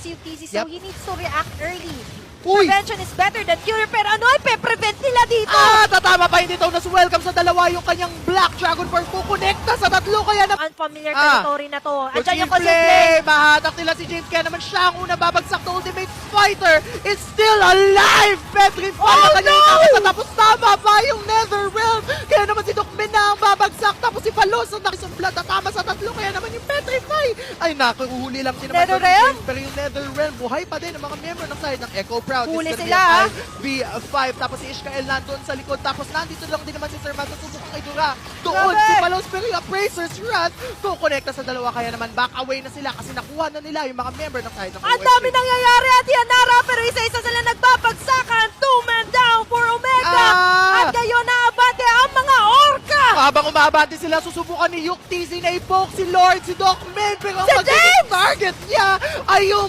si UTC, so he needs to react early. Uy! Prevention is better than cure, pero ano, ipe-prevent nila dito! Tatama pa hindi Tonas. Welcome sa dalawa yung kanyang Black Dragon Force. Kukonekta sa tatlo kaya na... Unfamiliar territory na to. Andiyan yung Cosplay! cosplay. Mahatak nila si James, kaya naman siya ang una babagsak. The Ultimate Fighter is still alive! Petrified ang kanyang ikakita. Tapos tama pa yung Netherrealm. Kaya naman si Dokmen na ang babagsak. Tapos si Palos ang nakisang blood. Tatama sa tatlo. Kaya naman yung Petrify. Ay naku, uhuli lang din naman. Netherrealm? Pero yung Netherrealm, buhay pa din ang mga member ng side ng Echo Proud. Huli It's gonna sila, be a 5. Tapos si Ishkael nandun sa likod. Tapos nandito lang din naman si Sir Matt. Susubok kay Dura. Doon Grabe! si Palos. Pero yung Appraiser's Wrath kukonekta sa dalawa. Kaya naman back away na sila kasi nakuha na nila yung mga member ng side ng Ang dami nangyayari at Yanara, pero isa-isa sila nagbabagsakan. 2-man down for Omega. At ngayon naabante ang mga Orca. Habang umabante sila, susubukan ni Yuk TZ na i-poke si Lord, si Doc Men. Pero ang Si magiging target niya ay yung